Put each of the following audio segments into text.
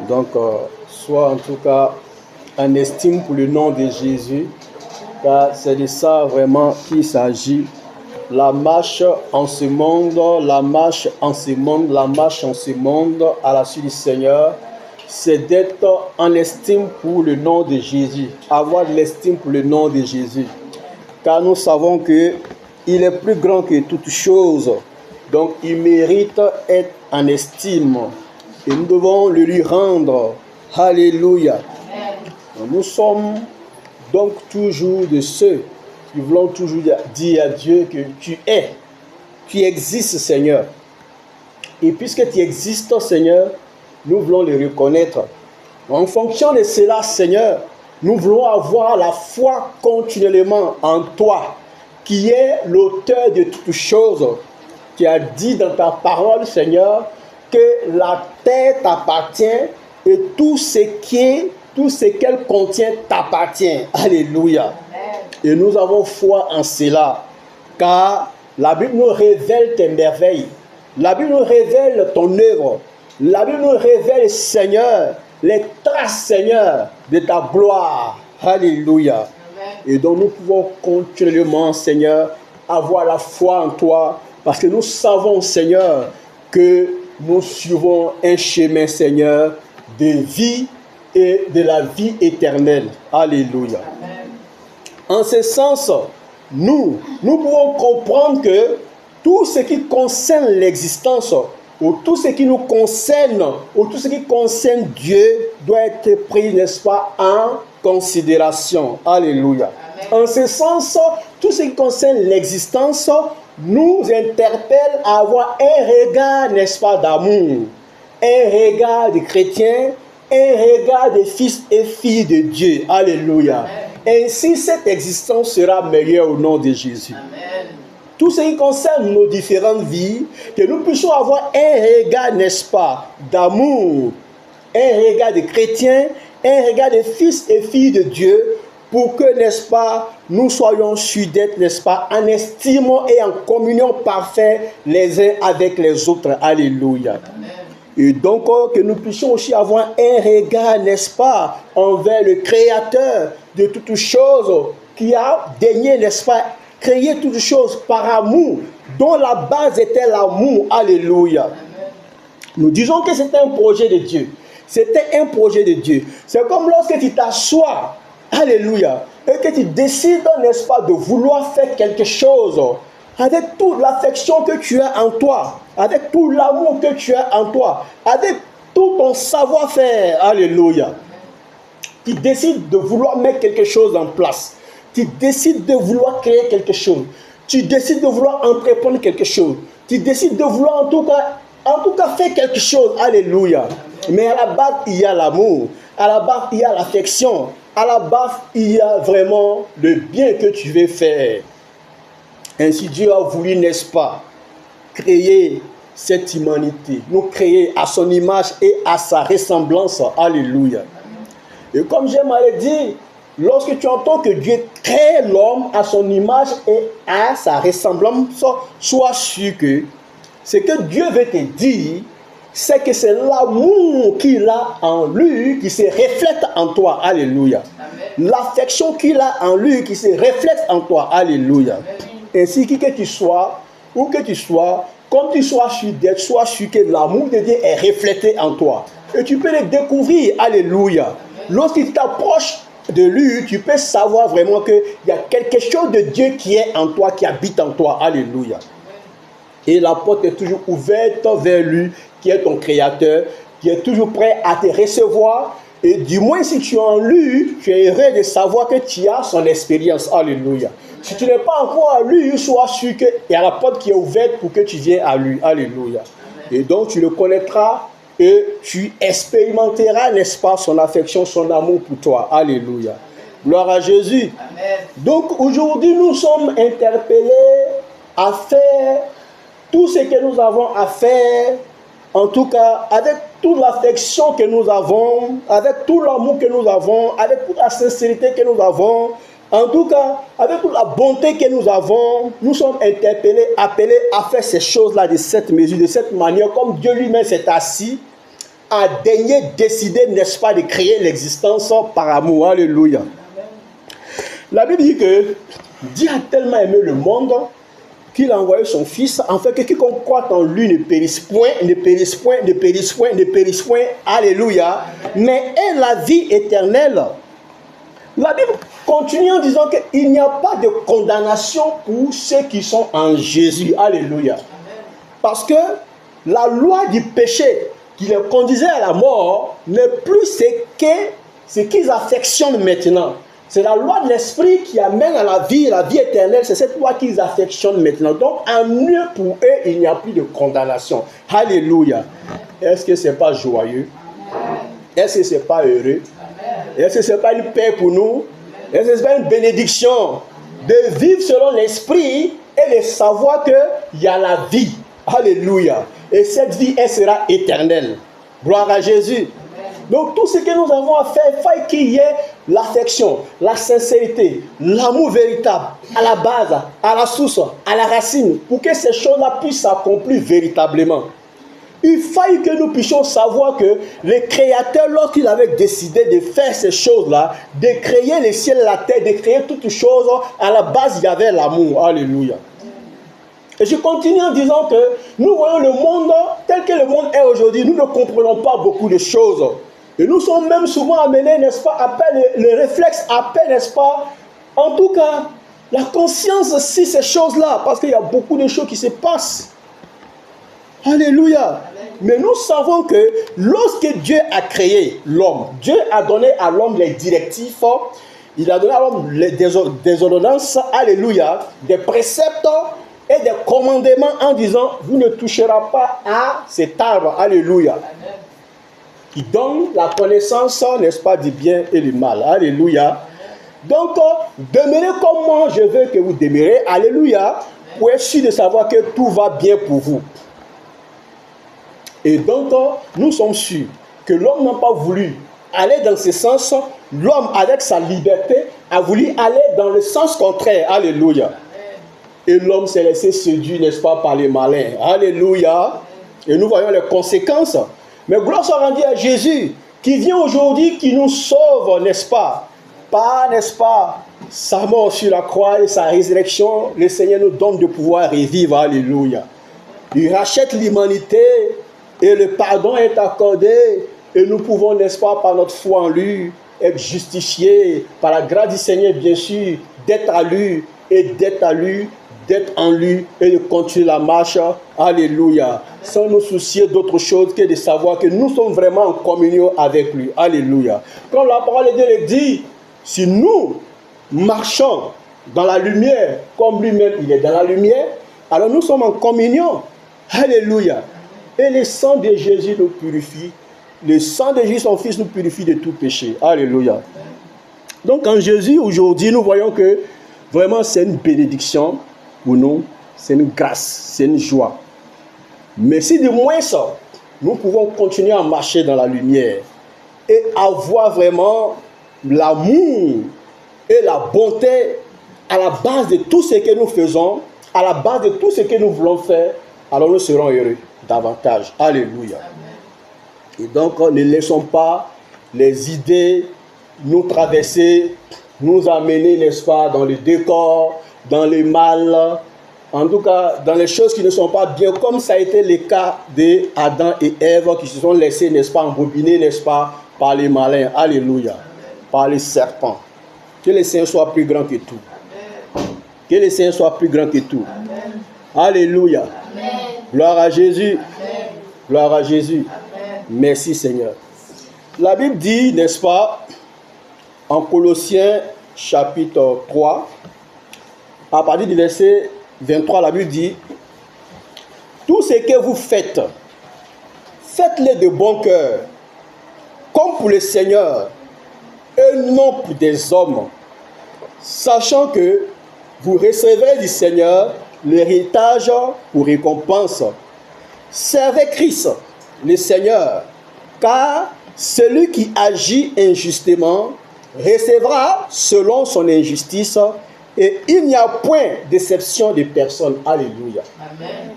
Donc, sois en tout cas en estime pour le nom de Jésus, car c'est de ça vraiment qu'il s'agit. La marche en ce monde, la marche en ce monde, la marche en ce monde à la suite du Seigneur, c'est d'être en estime pour le nom de Jésus, avoir de l'estime pour le nom de Jésus. Car nous savons qu'il est plus grand que toute chose, donc il mérite être en estime. Et nous devons le lui rendre. Alléluia. Nous sommes donc toujours de ceux qui voulons toujours dire à Dieu que tu existes, Seigneur. Et puisque tu existes, Seigneur, nous voulons le reconnaître. En fonction de cela, Seigneur, nous voulons avoir la foi continuellement en toi, qui est l'auteur de toutes choses. Tu as dit dans ta parole, Seigneur, que la terre t'appartient et tout ce qu'elle contient t'appartient. Alléluia. Et nous avons foi en cela, car la Bible nous révèle tes merveilles. La Bible nous révèle ton œuvre. La Bible nous révèle, Seigneur, les traces, Seigneur, de ta gloire. Alléluia. Et donc nous pouvons continuellement, Seigneur, avoir la foi en toi, parce que nous savons, Seigneur, que nous suivons un chemin, Seigneur, de vie et de la vie éternelle. Alléluia. En ce sens, nous pouvons comprendre que tout ce qui concerne l'existence, ou tout ce qui nous concerne, ou tout ce qui concerne Dieu, doit être pris, n'est-ce pas, en considération. Alléluia. En ce sens, tout ce qui concerne l'existence nous interpelle à avoir un regard, n'est-ce pas, d'amour, un regard de chrétien, un regard de fils et filles de Dieu. Alléluia. Ainsi, cette existence sera meilleure au nom de Jésus. Amen. Tout ce qui concerne nos différentes vies, que nous puissions avoir un regard, n'est-ce pas, d'amour, un regard de chrétien, un regard de fils et filles de Dieu, pour que, n'est-ce pas, nous soyons sûrs d'être, n'est-ce pas, en estime et en communion parfaite les uns avec les autres. Alléluia. Amen. Et donc, que nous puissions aussi avoir un regard, n'est-ce pas, envers le Créateur de toutes choses, qui a daigné, n'est-ce pas, créer toutes choses par amour, dont la base était l'amour. Alléluia. Amen. Nous disons que c'était un projet de Dieu. C'était un projet de Dieu. C'est comme lorsque tu t'assois, alléluia, et que tu décides, n'est-ce pas, de vouloir faire quelque chose avec toute l'affection que tu as en toi, avec tout l'amour que tu as en toi, avec tout ton savoir-faire. Alléluia. Tu décides de vouloir mettre quelque chose en place. Tu décides de vouloir créer quelque chose. Tu décides de vouloir entreprendre quelque chose. Tu décides de vouloir en tout cas faire quelque chose. Alléluia. Mais à la base, il y a l'amour. À la base, il y a l'affection. À la base, il y a vraiment le bien que tu veux faire. Ainsi, Dieu a voulu, n'est-ce pas, créer cette humanité, nous créer à son image et à sa ressemblance. Alléluia. Et comme j'aime à le dire, lorsque tu entends que Dieu crée l'homme à son image et à sa ressemblance, sois sûr que ce que Dieu veut te dire, c'est que c'est l'amour qu'il a en lui qui se reflète en toi. Alléluia. L'affection qu'il a en lui qui se reflète en toi. Alléluia. Ainsi que tu sois, où que tu sois, comme tu sois sûr d'être, sois sûr que l'amour de Dieu est reflété en toi. Et tu peux le découvrir. Alléluia. Lorsqu'il t'approche de lui, tu peux savoir vraiment qu'il y a quelque chose de Dieu qui est en toi, qui habite en toi. Alléluia. Et la porte est toujours ouverte vers lui, qui est ton créateur, qui est toujours prêt à te recevoir. Et du moins, si tu es en lui, tu es heureux de savoir que tu as son expérience. Alléluia. Si tu n'es pas encore à lui, sois sûr qu'il y a la porte qui est ouverte pour que tu viennes à lui. Alléluia. Et donc, tu le connaîtras et tu expérimenteras, n'est-ce pas, son affection, son amour pour toi. Alléluia. Gloire à Jésus. Amen. Donc, aujourd'hui, nous sommes interpellés à faire tout ce que nous avons à faire, en tout cas, avec toute l'affection que nous avons, avec tout l'amour que nous avons, avec toute la sincérité que nous avons, en tout cas, avec toute la bonté que nous avons, nous sommes interpellés, appelés à faire ces choses-là de cette mesure, de cette manière, comme Dieu lui-même s'est assis a daigné décider, n'est-ce pas, de créer l'existence par amour. Alléluia. La Bible dit que Dieu a tellement aimé le monde qu'il a envoyé son Fils, en fait, que quiconque croit en lui ne périsse point, ne périsse point, ne périsse point, ne périsse point. Alléluia. Mais ait la vie éternelle. La Bible continue en disant qu'il n'y a pas de condamnation pour ceux qui sont en Jésus. Alléluia. Parce que la loi du péché qui les conduisait à la mort n'est plus ce qu'ils affectionnent maintenant. C'est la loi de l'esprit qui amène à la vie éternelle. C'est cette loi qu'ils affectionnent maintenant. Donc, en mieux pour eux, il n'y a plus de condamnation. Alléluia. Est-ce que ce n'est pas joyeux? Est-ce que ce n'est pas heureux? Est-ce que ce n'est pas une paix pour nous? Est-ce que ce n'est pas une bénédiction de vivre selon l'esprit et de savoir qu'il y a la vie? Alléluia. Et cette vie, elle sera éternelle. Gloire à Jésus. Donc tout ce que nous avons à faire, il faut qu'il y ait l'affection, la sincérité, l'amour véritable, à la base, à la source, à la racine, pour que ces choses-là puissent s'accomplir véritablement. Il faille que nous puissions savoir que le Créateur, lorsqu'il avait décidé de faire ces choses-là, de créer les ciels et la terre, de créer toutes choses, à la base, il y avait l'amour. Alléluia. Et je continue en disant que nous voyons le monde tel que le monde est aujourd'hui. Nous ne comprenons pas beaucoup de choses. Et nous sommes même souvent amenés, n'est-ce pas, à peine le réflexe, à peine, n'est-ce pas, en tout cas, la conscience sur ces choses-là, parce qu'il y a beaucoup de choses qui se passent. Alléluia. Mais nous savons que lorsque Dieu a créé l'homme, Dieu a donné à l'homme les directives, il a donné à l'homme des ordonnances, alléluia, des préceptes et des commandements en disant, vous ne toucherez pas à cet arbre, alléluia. Qui donne la connaissance, n'est-ce pas, du bien et du mal. Alléluia. Donc, demeurez comme moi, je veux que vous demeurez. Alléluia. Pour être sûr de savoir que tout va bien pour vous. Et donc, nous sommes sûrs que l'homme n'a pas voulu aller dans ce sens. L'homme, avec sa liberté, a voulu aller dans le sens contraire. Alléluia. Et l'homme s'est laissé séduire, n'est-ce pas, par les malins. Alléluia. Et nous voyons les conséquences. Mais gloire soit rendue à Jésus, qui vient aujourd'hui, qui nous sauve, n'est-ce pas? Par, n'est-ce pas, sa mort sur la croix et sa résurrection, le Seigneur nous donne de pouvoir revivre. Alléluia. Il rachète l'humanité et le pardon est accordé. Et nous pouvons, n'est-ce pas, par notre foi en lui, être justifiés par la grâce du Seigneur, bien sûr, d'être à lui et d'être à lui, d'être en lui et de continuer la marche, alléluia, sans nous soucier d'autre chose que de savoir que nous sommes vraiment en communion avec lui, alléluia. Quand la parole de Dieu le dit, si nous marchons dans la lumière, comme lui-même il est dans la lumière, alors nous sommes en communion, alléluia. Et le sang de Jésus nous purifie, le sang de Jésus, son Fils, nous purifie de tout péché, alléluia. Donc en Jésus, aujourd'hui, nous voyons que vraiment c'est une bénédiction pour nous, c'est une grâce, c'est une joie. Mais si de moins ça, nous pouvons continuer à marcher dans la lumière et avoir vraiment l'amour et la bonté à la base de tout ce que nous faisons, à la base de tout ce que nous voulons faire, alors nous serons heureux davantage. Alléluia. Et donc, ne laissons pas les idées nous traverser, nous amener, n'est-ce pas, dans le décor, dans le mal, en tout cas dans les choses qui ne sont pas bien, comme ça a été le cas d'Adam et Ève qui se sont laissés, n'est-ce pas, embobiner, n'est-ce pas, par les malins, alléluia, par les serpents. Que le Seigneur soit plus grand que tout. Que le Seigneur soit plus grand que tout. Alléluia. Gloire à Jésus. Gloire à Jésus. Merci Seigneur. La Bible dit, n'est-ce pas, en Colossiens chapitre 3, à partir du verset 23, la Bible dit, tout ce que vous faites, faites-le de bon cœur, comme pour le Seigneur, et non pour des hommes, sachant que vous recevrez du Seigneur l'héritage pour récompense. Servez Christ, le Seigneur, car celui qui agit injustement recevra selon son injustice, et il n'y a point d'exception de personne. Alléluia. Amen.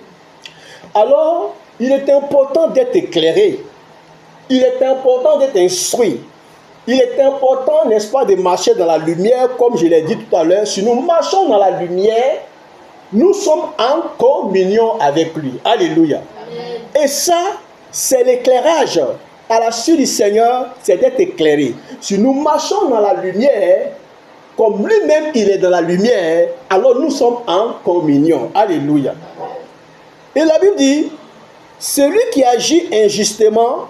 Alors, il est important d'être éclairé il est important d'être instruit. Il est important, n'est-ce pas, de marcher dans la lumière, comme je l'ai dit tout à l'heure. Si nous marchons dans la lumière, nous sommes en communion avec lui. Alléluia. Amen. Et ça, c'est l'éclairage. À la suite du Seigneur, c'est d'être éclairé. Si nous marchons dans la lumière, comme lui-même il est dans la lumière, alors nous sommes en communion. Alléluia. Et la Bible dit, celui qui agit injustement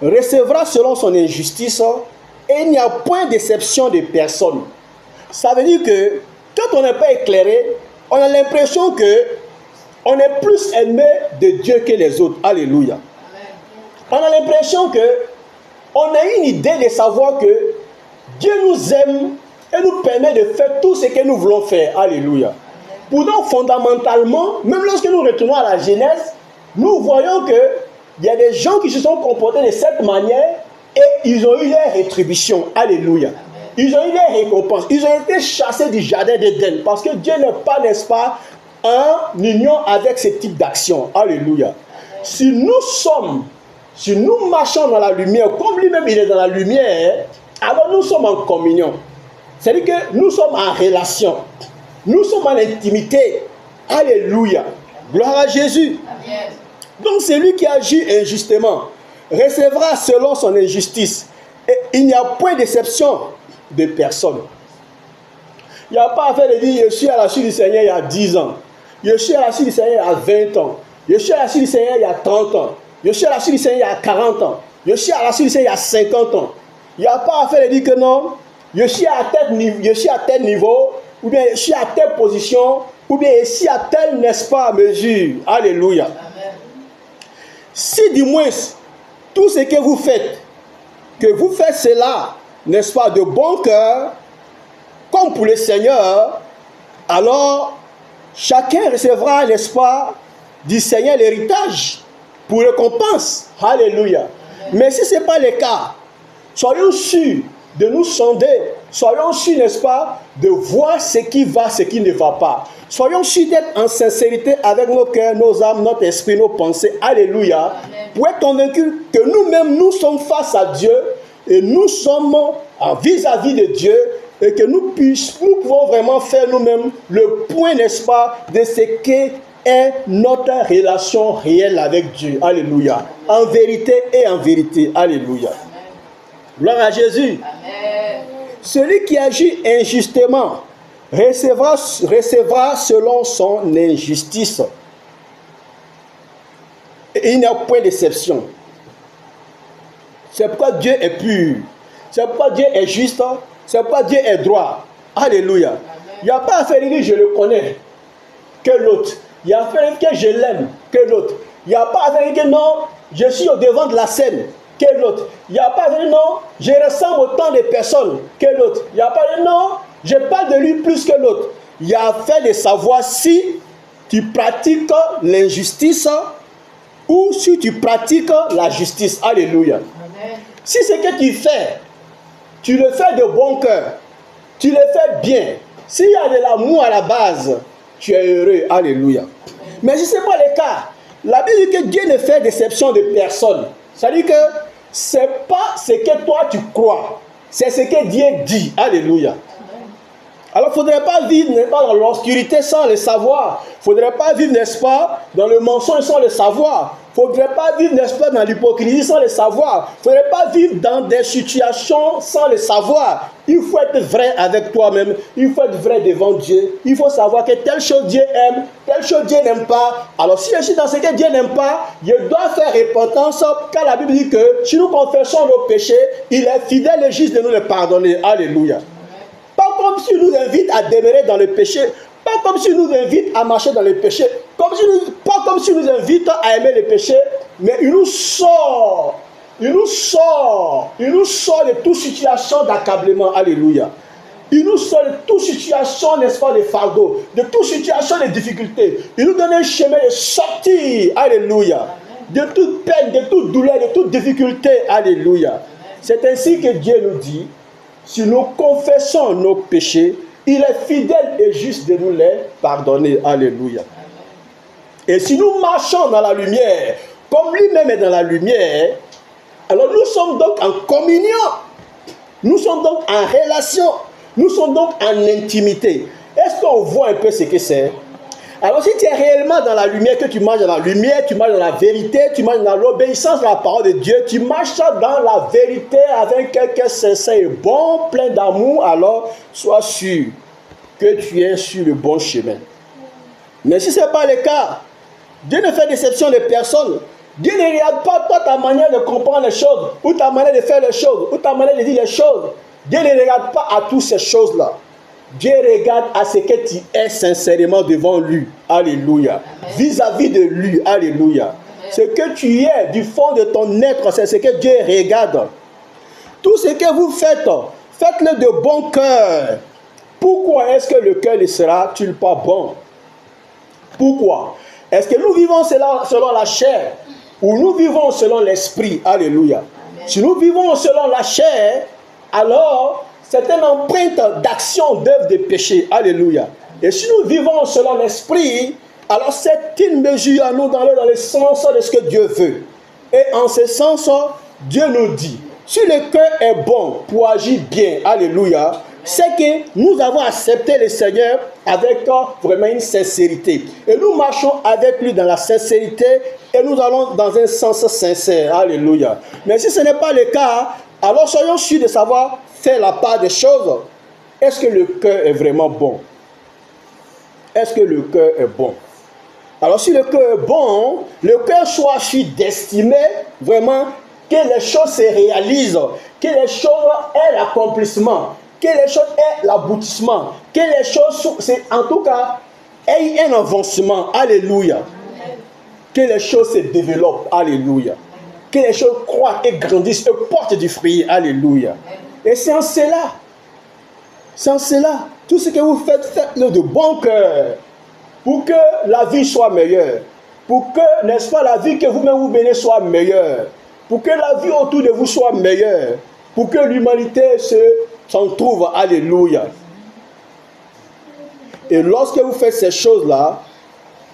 recevra selon son injustice, et il n'y a point d'exception de personne. Ça veut dire que quand on n'est pas éclairé, on a l'impression qu'on est plus aimé de Dieu que les autres. Alléluia. On a l'impression qu'on a une idée de savoir que Dieu nous aime et nous permet de faire tout ce que nous voulons faire. Alléluia. Pourtant, fondamentalement, même lorsque nous retournons à la Genèse, nous voyons qu'il y a des gens qui se sont comportés de cette manière et ils ont eu leur rétribution. Alléluia. Ils ont eu leur récompense. Ils ont été chassés du jardin d'Éden parce que Dieu n'est pas, n'est-ce pas, en union avec ce type d'action. Alléluia. Si nous marchons dans la lumière, comme lui-même il est dans la lumière, alors nous sommes en communion. C'est-à-dire que nous sommes en relation. Nous sommes en intimité. Alléluia. Gloire à Jésus. Amen. Donc celui qui agit injustement recevra selon son injustice. Et il n'y a point d'exception de personne. Il n'y a pas à faire de dire, je suis à la suite du Seigneur il y a 10 ans. Je suis à la suite du Seigneur il y a 20 ans. Je suis à la suite du Seigneur il y a 30 ans. Je suis à la suite du Seigneur il y a 40 ans. Je suis à la suite du Seigneur il y a 50 ans. Il n'y a pas à faire de dire que non, je suis à tel niveau, ou bien je suis à telle position, ou bien je suis à telle, n'est-ce pas, mesure. Alléluia. Amen. Si du moins, tout ce que vous faites cela, n'est-ce pas, de bon cœur, comme pour le Seigneur, alors chacun recevra, n'est-ce pas, du Seigneur l'héritage pour récompense. Alléluia. Amen. Mais si ce n'est pas le cas, soyons sûrs de nous sonder, soyons sûrs, n'est-ce pas, de voir ce qui va, ce qui ne va pas. Soyons sûrs d'être en sincérité avec nos cœurs, nos âmes, notre esprit, nos pensées. Alléluia. Amen. Pour être convaincus que nous-mêmes, nous sommes face à Dieu et nous sommes vis-à-vis de Dieu et que nous pouvons vraiment faire nous-mêmes le point, n'est-ce pas, de ce qu'est notre relation réelle avec Dieu. Alléluia. En vérité et en vérité. Alléluia. Amen. Gloire à Jésus. Amen. Celui qui agit injustement recevra selon son injustice. Et il n'y a point d'exception. C'est pourquoi Dieu est pur. C'est pourquoi Dieu est juste. C'est pourquoi Dieu est droit. Alléluia. Amen. Il n'y a pas à faire dire je le connais que l'autre. Il y a à faire que je l'aime que l'autre. Il n'y a pas à faire dire que non, je suis au devant de la scène que l'autre. Il n'y a pas à dire non, je ressemble autant de personnes que l'autre. Il n'y a pas à dire non, je parle de lui plus que l'autre. Il y a à faire de savoir si tu pratiques l'injustice ou si tu pratiques la justice. Alléluia. Amen. Si ce que tu fais, tu le fais de bon cœur, tu le fais bien, s'il y a de l'amour à la base, tu es heureux. Alléluia. Mais si ce n'est pas le cas, la Bible dit que Dieu ne fait d'exception de personne. C'est-à-dire que ce n'est pas ce que toi tu crois, c'est ce que Dieu dit. Alléluia. Alors il ne faudrait pas vivre, n'est-ce pas, dans l'obscurité sans le savoir. Il ne faudrait pas vivre, n'est-ce pas, dans le mensonge sans le savoir. Il ne faudrait pas vivre, n'est-ce pas, dans l'hypocrisie sans le savoir. Il ne faudrait pas vivre dans des situations sans le savoir. Il faut être vrai avec toi-même. Il faut être vrai devant Dieu. Il faut savoir que telle chose Dieu aime, telle chose Dieu n'aime pas. Alors si je suis dans ce que Dieu n'aime pas, je dois faire repentance, car la Bible dit que si nous confessons nos péchés, il est fidèle et juste de nous les pardonner. Alléluia. Pas comme s'il nous invite à demeurer dans le péché, pas comme s'il nous invite à marcher dans le péché, pas comme s'il nous invite à aimer le péché, mais il nous sort de toute situation d'accablement. Alléluia. Il nous sort de toute situation, n'est-ce pas, de fardeau, de toute situation de difficulté. Il nous donne un chemin de sortie. Alléluia. De toute peine, de toute douleur, de toute difficulté. Alléluia. C'est ainsi que Dieu nous dit, si nous confessons nos péchés, il est fidèle et juste de nous les pardonner. Alléluia. Et si nous marchons dans la lumière, comme lui-même est dans la lumière, Alors nous sommes donc en communion. Nous sommes donc en relation. Nous sommes donc en intimité. Est-ce qu'on voit un peu ce que c'est? Alors si tu es réellement dans la lumière, que tu marches dans la lumière, tu marches dans la vérité, tu marches dans l'obéissance à la parole de Dieu, tu marches dans la vérité avec quelqu'un sincère et bon, plein d'amour, alors sois sûr que tu es sur le bon chemin. Mais si ce n'est pas le cas, Dieu ne fait déception de personne. Dieu ne regarde pas toi ta manière de comprendre les choses, ou ta manière de faire les choses, ou ta manière de dire les choses. Dieu ne regarde pas à toutes ces choses-là. Dieu regarde à ce que tu es sincèrement devant lui. Alléluia. Vis-à-vis de lui. Alléluia. Amen. Ce que tu es du fond de ton être, c'est ce que Dieu regarde. Tout ce que vous faites, faites-le de bon cœur. Pourquoi est-ce que le cœur ne sera-t-il pas bon? Pourquoi? Est-ce que nous vivons selon la chair ou nous vivons selon l'esprit? Alléluia. Amen. Si nous vivons selon la chair, alors c'est une empreinte d'action, d'œuvre de péché. Alléluia. Et si nous vivons selon l'esprit, alors c'est une mesure à nous d'aller dans le sens de ce que Dieu veut. Et en ce sens, Dieu nous dit, si le cœur est bon pour agir bien, alléluia, c'est que nous avons accepté le Seigneur avec vraiment une sincérité. Et nous marchons avec lui dans la sincérité et nous allons dans un sens sincère. Alléluia. Mais si ce n'est pas le cas, alors soyons sûrs de savoir faire la part des choses. Est-ce que le cœur est vraiment bon? Est-ce que le cœur est bon? Alors si le cœur est bon, le cœur soit d'estimer vraiment que les choses se réalisent, que les choses aient l'accomplissement, que les choses aient l'aboutissement, que les choses, en tout cas, aient un avancement. Alléluia. Que les choses se développent. Alléluia. Que les choses croissent et grandissent et portent du fruit. Alléluia. Et c'est en cela. C'est en cela. Tout ce que vous faites, faites-le de bon cœur. Pour que la vie soit meilleure. Pour que, n'est-ce pas, la vie que vous-même vous menez soit meilleure. Pour que la vie autour de vous soit meilleure. Pour que l'humanité s'en trouve. Alléluia. Et lorsque vous faites ces choses-là,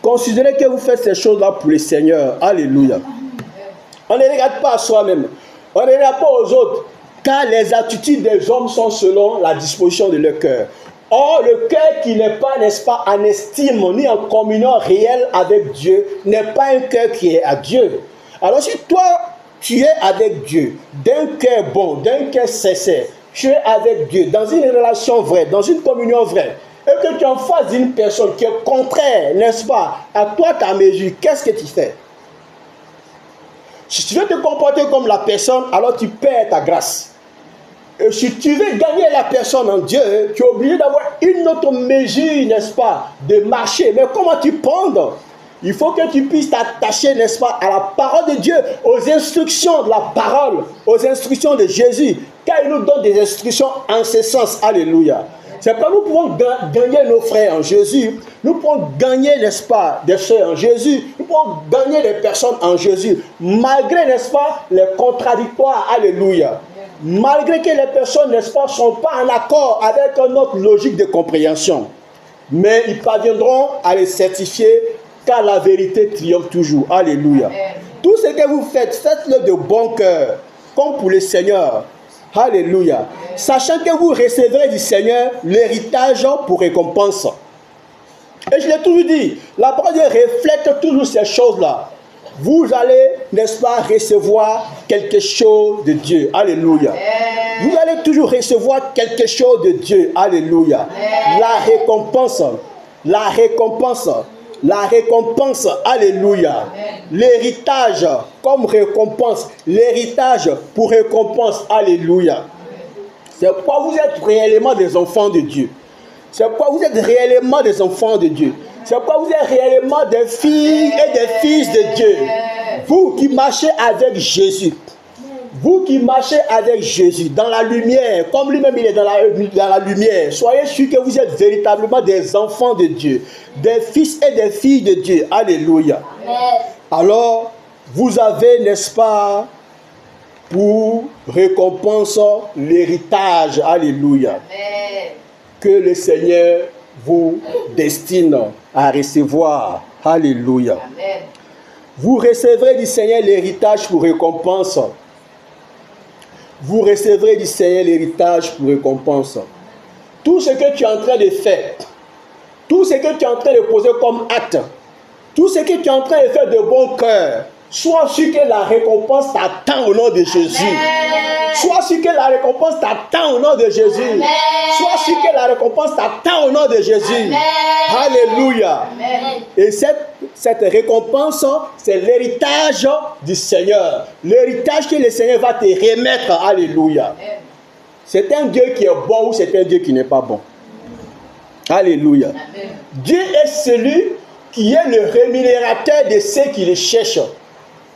considérez que vous faites ces choses-là pour le Seigneur. Alléluia. On ne regarde pas à soi-même. On ne regarde pas aux autres. Car les attitudes des hommes sont selon la disposition de leur cœur. Or, le cœur qui n'est pas, n'est-ce pas, en estime ni en communion réelle avec Dieu, n'est pas un cœur qui est à Dieu. Alors si toi, tu es avec Dieu, d'un cœur bon, d'un cœur sincère, tu es avec Dieu, dans une relation vraie, dans une communion vraie, et que tu en fasses d'une personne qui est contraire, n'est-ce pas, à toi, ta mesure, qu'est-ce que tu fais? Si tu veux te comporter comme la personne, alors tu perds ta grâce. Et si tu veux gagner la personne en Dieu, tu es obligé d'avoir une autre mesure, n'est-ce pas, de marcher. Mais comment tu prends? Il faut que tu puisses t'attacher, n'est-ce pas, à la parole de Dieu, aux instructions de la parole, aux instructions de Jésus, car il nous donne des instructions en ce sens. Alléluia. C'est pas nous pouvons gagner nos frères en Jésus, nous pouvons gagner, n'est-ce pas, des frères en Jésus, nous pouvons gagner des personnes en Jésus, malgré, n'est-ce pas, les contradictoires. Alléluia. Malgré que les personnes, n'est-ce pas, ne sont pas en accord avec notre logique de compréhension. Mais ils parviendront à les certifier car la vérité triomphe toujours. Alléluia. Amen. Tout ce que vous faites, faites-le de bon cœur, comme pour le Seigneur. Alléluia. Amen. Sachant que vous recevrez du Seigneur l'héritage pour récompense. Et je l'ai toujours dit, la parole de Dieu reflète toujours ces choses-là. Vous allez, n'est-ce pas, recevoir quelque chose de Dieu. Alléluia. Amen. Vous allez toujours recevoir quelque chose de Dieu. Alléluia. Amen. La récompense. La récompense. La récompense. Alléluia. L'héritage comme récompense. L'héritage pour récompense. Alléluia. C'est pourquoi vous êtes réellement des enfants de Dieu. C'est pourquoi vous êtes réellement des enfants de Dieu. C'est pourquoi vous êtes réellement des filles et des fils de Dieu. Vous qui marchez avec Jésus. Vous qui marchez avec Jésus dans la lumière, comme lui-même il est dans la lumière. Soyez sûrs que vous êtes véritablement des enfants de Dieu. Des fils et des filles de Dieu. Alléluia. Alors, vous avez, n'est-ce pas, pour récompense l'héritage. Alléluia. Que le Seigneur vous destine à recevoir. Alléluia. Amen. Vous recevrez du Seigneur l'héritage pour récompense. vous recevrez du Seigneur l'héritage pour récompense. Tout ce que tu es en train de faire, tout ce que tu es en train de poser comme acte, tout ce que tu es en train de faire de bon cœur, sois sûr que la récompense t'attend au nom de Jésus. Amen. Sois sûr que la récompense t'attend au nom de Jésus. Amen. Sois sûr que la récompense t'attend au nom de Jésus. Amen. Alléluia. Amen. Et cette récompense, c'est l'héritage du Seigneur. L'héritage que le Seigneur va te remettre. Alléluia. Amen. C'est un Dieu qui est bon ou c'est un Dieu qui n'est pas bon. Alléluia. Amen. Dieu est celui qui est le rémunérateur de ceux qui le cherchent.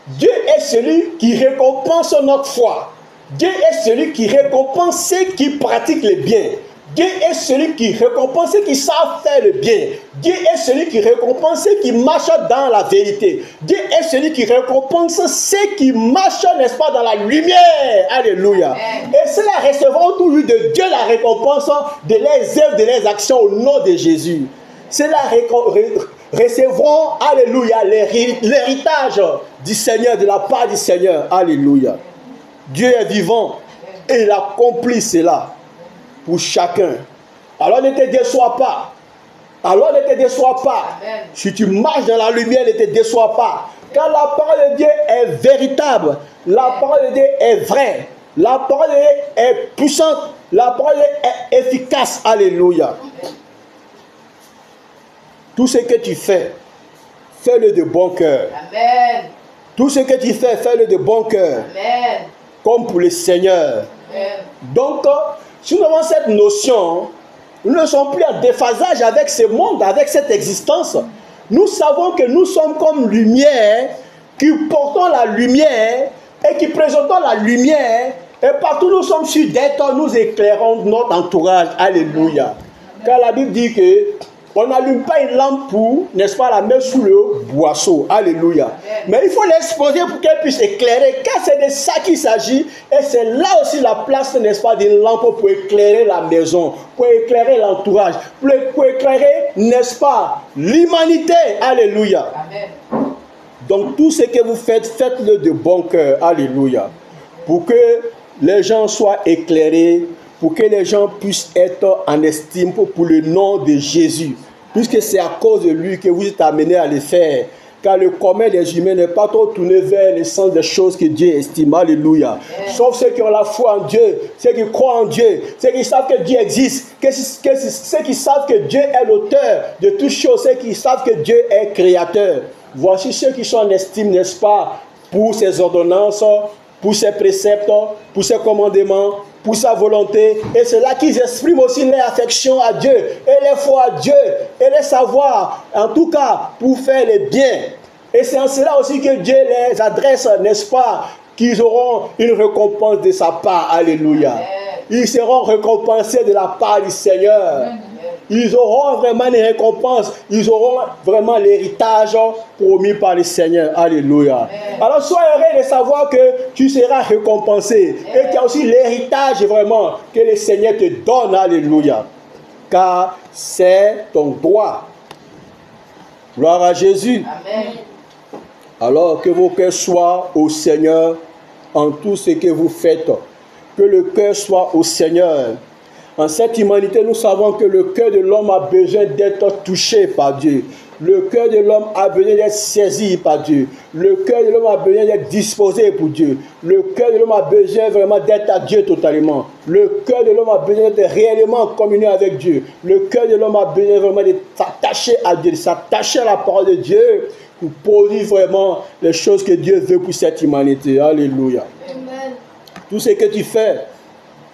Dieu est celui qui récompense notre foi. Dieu est celui qui récompense ceux qui pratiquent le bien. Dieu est celui qui récompense ceux qui savent faire le bien. Dieu est celui qui récompense ceux qui marchent dans la vérité. Dieu est celui qui récompense ceux qui marchent, n'est-ce pas, dans la lumière. Alléluia. Amen. Et ceux-là recevront toujours de Dieu la récompense de leurs œuvres, de leurs actions au nom de Jésus. Ceux-là recevront, alléluia, l'héritage du Seigneur, de la part du Seigneur. Alléluia. Dieu est vivant et il accomplit cela pour chacun. Alors ne te déçois pas. Alors ne te déçois pas. Amen. Si tu marches dans la lumière, ne te déçois pas. Car la parole de Dieu est véritable. La parole de Dieu est vraie. La parole de Dieu est puissante. La parole de Dieu est efficace. Alléluia. Tout ce que tu fais, fais-le de bon cœur. Amen. Tout ce que tu fais, fais-le de bon cœur. Amen. Comme pour le Seigneur. Amen. Donc, si nous avons cette notion, nous ne sommes plus en déphasage avec ce monde, avec cette existence. Nous savons que nous sommes comme lumière, qui portons la lumière et qui présentons la lumière. Et partout où nous sommes sur d'être, nous éclairons notre entourage. Alléluia. Car la Bible dit que on n'allume pas une lampe pour, n'est-ce pas, la mettre sous le boisseau. Alléluia. Amen. Mais il faut l'exposer pour qu'elle puisse éclairer. Car c'est de ça qu'il s'agit. Et c'est là aussi la place, n'est-ce pas, d'une lampe pour éclairer la maison, pour éclairer l'entourage, pour éclairer, n'est-ce pas, l'humanité. Alléluia. Amen. Donc tout ce que vous faites, faites-le de bon cœur. Alléluia. Pour que les gens soient éclairés, pour que les gens puissent être en estime pour le nom de Jésus. Puisque c'est à cause de lui que vous êtes amenés à le faire. Car le commun des humains n'est pas trop tourné vers l'essence des choses que Dieu estime. Alléluia. Sauf ceux qui ont la foi en Dieu, ceux qui croient en Dieu, ceux qui savent que Dieu existe, ceux qui savent que Dieu est l'auteur de toutes choses, ceux qui savent que Dieu est créateur. Voici ceux qui sont en estime, n'est-ce pas, pour ses ordonnances, pour ses préceptes, pour ses commandements, pour sa volonté. Et c'est là qu'ils expriment aussi leur affection à Dieu et leur foi à Dieu et leur savoir, en tout cas, pour faire le bien. Et c'est en cela aussi que Dieu les adresse, n'est-ce pas, qu'ils auront une récompense de sa part. Alléluia. Ils seront récompensés de la part du Seigneur. Ils auront vraiment une récompense. Ils auront vraiment l'héritage promis par le Seigneur. Alléluia. Amen. Alors sois heureux de savoir que tu seras récompensé. Amen. Et qu'il y a aussi l'héritage vraiment que le Seigneur te donne. Alléluia. Car c'est ton droit. Gloire à Jésus. Amen. Alors que vos cœurs soient au Seigneur en tout ce que vous faites. Que le cœur soit au Seigneur. En cette humanité, nous savons que le cœur de l'homme a besoin d'être touché par Dieu. Le cœur de l'homme a besoin d'être saisi par Dieu. Le cœur de l'homme a besoin d'être disposé pour Dieu. Le cœur de l'homme a besoin vraiment d'être à Dieu totalement. Le cœur de l'homme a besoin d'être réellement en communion avec Dieu. Le cœur de l'homme a besoin vraiment de s'attacher à Dieu, de s'attacher à la parole de Dieu pour produire vraiment les choses que Dieu veut pour cette humanité. Alléluia. Amen. Tout ce que tu fais,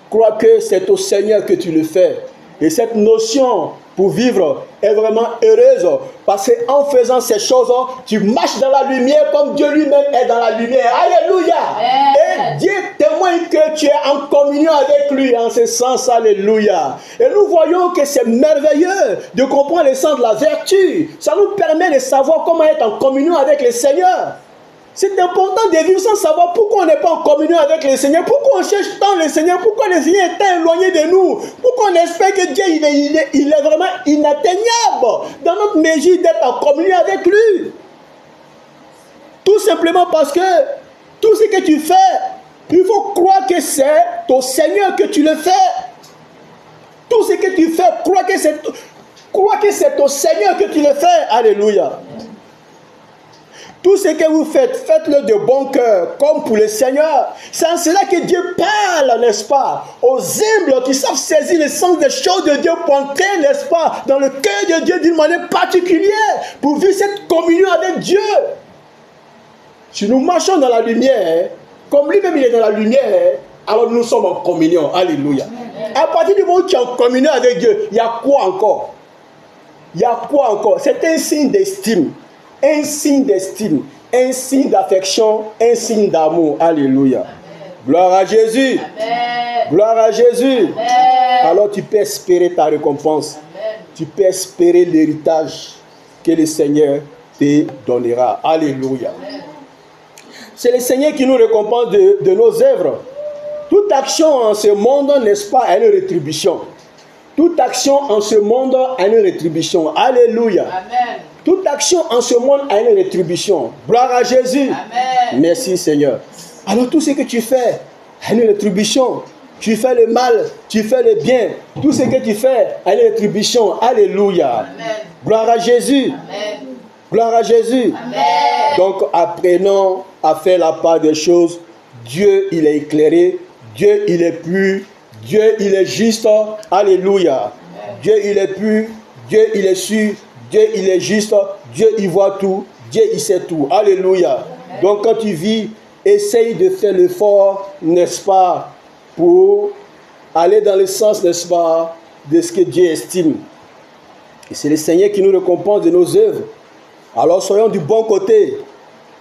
crois que c'est au Seigneur que tu le fais. Et cette notion pour vivre est vraiment heureuse. Parce qu'en faisant ces choses, tu marches dans la lumière comme Dieu lui-même est dans la lumière. Alléluia. Amen. Et Dieu témoigne que tu es en communion avec lui en ce sens. Alléluia. Et nous voyons que c'est merveilleux de comprendre le sens de la vertu. Ça nous permet de savoir comment être en communion avec le Seigneur. C'est important de vivre sans savoir pourquoi on n'est pas en communion avec le Seigneur, pourquoi on cherche tant le Seigneur, pourquoi le Seigneur est éloigné de nous, pourquoi on espère que Dieu il est vraiment inatteignable dans notre mesure d'être en communion avec lui. Tout simplement parce que tout ce que tu fais Il faut croire que c'est au Seigneur que tu le fais. Tout ce que tu fais, crois que c'est au Seigneur que tu le fais. Alléluia. Tout ce que vous faites, faites-le de bon cœur, comme pour le Seigneur. C'est en cela que Dieu parle, n'est-ce pas? Aux humbles qui savent saisir le sens des choses de Dieu pour entrer, n'est-ce pas, dans le cœur de Dieu d'une manière particulière, pour vivre cette communion avec Dieu. Si nous marchons dans la lumière, comme lui-même il est dans la lumière, alors nous sommes en communion. Alléluia. À partir du moment où tu es en communion avec Dieu, il y a quoi encore? Il y a quoi encore? C'est un signe d'estime. Un signe d'estime, un signe d'affection, un signe d'amour. Alléluia. Gloire à Jésus. Amen. Gloire à Jésus. Amen. Alors tu peux espérer ta récompense. Amen. Tu peux espérer l'héritage que le Seigneur te donnera. Alléluia. Amen. C'est le Seigneur qui nous récompense de nos œuvres. Toute action en ce monde, n'est-ce pas, a une rétribution. Toute action en ce monde a une rétribution. Alléluia. Amen. Toute action en ce monde a une rétribution. Gloire à Jésus. Amen. Merci Seigneur. Alors tout ce que tu fais a une rétribution. Tu fais le mal, tu fais le bien. Tout ce que tu fais a une rétribution. Alléluia. Amen. Gloire à Jésus. Amen. Gloire à Jésus. Amen. Donc apprenons à faire la part des choses. Dieu, il est éclairé. Dieu, il est pur. Dieu, il est juste. Alléluia. Dieu, il est pur. Dieu, il est sûr. Dieu, il est juste. Dieu, il voit tout. Dieu, il sait tout. Alléluia. Donc, quand tu vis, essaye de faire l'effort, n'est-ce pas, pour aller dans le sens, n'est-ce pas, de ce que Dieu estime. Et c'est le Seigneur qui nous récompense de nos œuvres. Alors, soyons du bon côté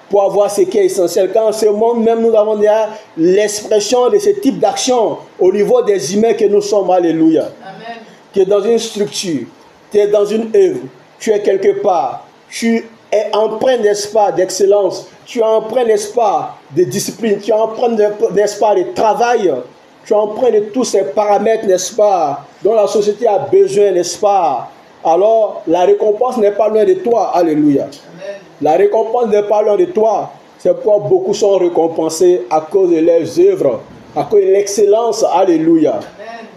pour avoir ce qui est essentiel. Quand en ce monde même, nous avons déjà l'expression de ce type d'action au niveau des humains que nous sommes. Alléluia. Amen. Tu es dans une structure, tu es dans une œuvre, tu es quelque part, tu es empreint, n'est-ce pas, d'excellence, tu es empreint, n'est-ce pas, de discipline, tu es empreint, n'est-ce pas, de travail, tu es empreint de tous ces paramètres, n'est-ce pas, dont la société a besoin, n'est-ce pas. Alors, la récompense n'est pas loin de toi. Alléluia. Amen. La récompense n'est pas loin de toi. C'est pourquoi beaucoup sont récompensés à cause de leurs œuvres, à cause de l'excellence. Alléluia. Amen.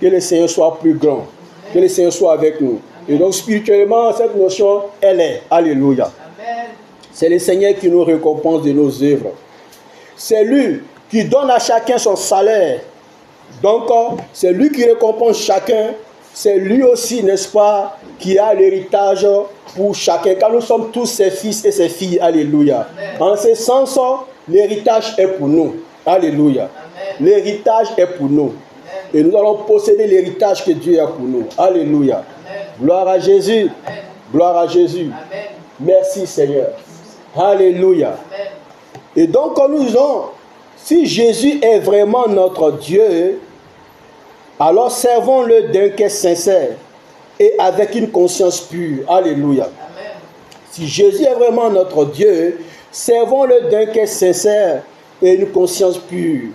Que le Seigneur soit plus grand. Que le Seigneur soit avec nous. Et donc spirituellement, cette notion, elle est. Alléluia. Amen. C'est le Seigneur qui nous récompense de nos œuvres. C'est lui qui donne à chacun son salaire. Donc, c'est lui qui récompense chacun. C'est lui aussi, n'est-ce pas, qui a l'héritage pour chacun. Car nous sommes tous ses fils et ses filles. Alléluia. Amen. En ce sens, l'héritage est pour nous. Alléluia. L'héritage est pour nous. Et nous allons posséder l'héritage que Dieu a pour nous. Alléluia. Amen. Gloire à Jésus. Amen. Gloire à Jésus. Amen. Merci Seigneur. Alléluia. Amen. Et donc, quand nous disons, si Jésus est vraiment notre Dieu, alors servons-le d'un cœur sincère et avec une conscience pure. Alléluia. Amen. Si Jésus est vraiment notre Dieu, servons-le d'un cœur sincère et une conscience pure.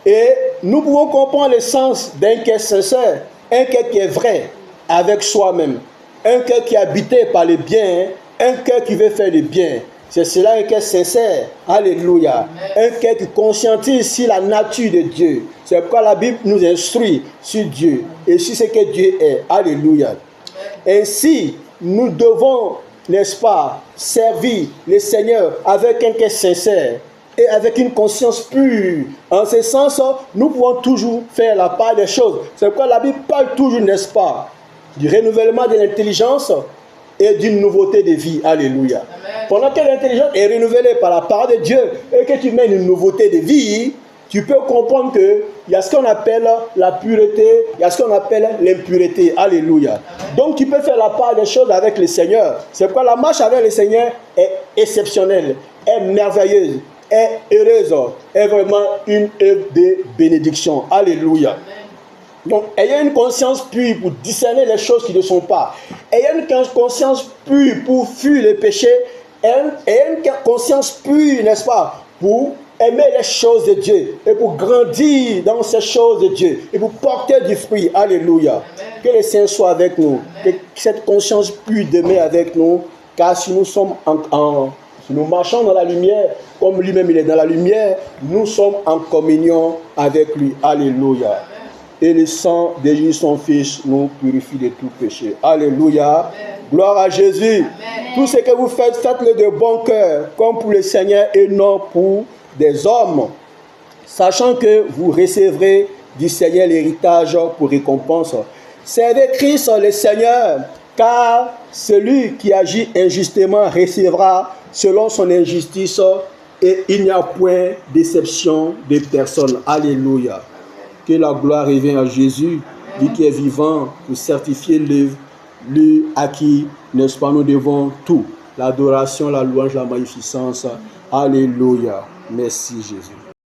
Et nous pouvons comprendre le sens d'un cœur sincère, un cœur qui est vrai avec soi-même, un cœur qui est habité par le bien, un cœur qui veut faire le bien. C'est cela un cœur sincère. Alléluia. Amen. Un cœur qui conscientise sur la nature de Dieu. C'est pourquoi la Bible nous instruit sur Dieu et sur ce que Dieu est. Alléluia. Amen. Ainsi, nous devons, n'est-ce pas, servir le Seigneur avec un cœur sincère et avec une conscience pure. En ce sens, nous pouvons toujours faire la part des choses. C'est pourquoi la Bible parle toujours, n'est-ce pas, du renouvellement de l'intelligence et d'une nouveauté de vie. Alléluia. Amen. Pendant que l'intelligence est renouvelée par la parole de Dieu et que tu mets une nouveauté de vie, tu peux comprendre qu'il y a ce qu'on appelle la pureté, il y a ce qu'on appelle l'impureté. Alléluia. Amen. Donc tu peux faire la part des choses avec le Seigneur. C'est pourquoi la marche avec le Seigneur est exceptionnelle, est merveilleuse, est heureuse, est vraiment une œuvre de bénédiction. Alléluia. Amen. Donc, ayez une conscience pure pour discerner les choses qui ne sont pas. Ayez une conscience pure pour fuir les péchés. Ayez une conscience pure, n'est-ce pas, pour aimer les choses de Dieu et pour grandir dans ces choses de Dieu et pour porter du fruit. Alléluia. Amen. Que le Seigneur soit avec nous. Amen. Que cette conscience pure demeure avec nous. Car si nous sommes Si nous marchons dans la lumière, comme lui-même il est dans la lumière, nous sommes en communion avec lui. Alléluia. Et le sang de Jésus, son Fils, nous purifie de tout péché. Alléluia. Gloire à Jésus. Amen. Tout ce que vous faites, faites-le de bon cœur, comme pour le Seigneur et non pour des hommes, sachant que vous recevrez du Seigneur l'héritage pour récompense. Servez Christ le Seigneur, car celui qui agit injustement recevra selon son injustice, et il n'y a point d'exception de personne. Alléluia. Que la gloire revienne à Jésus, lui qui est vivant, pour certifier l'œuvre, lui à qui, n'est-ce pas, nous devons tout. L'adoration, la louange, la magnificence. Alléluia. Merci Jésus.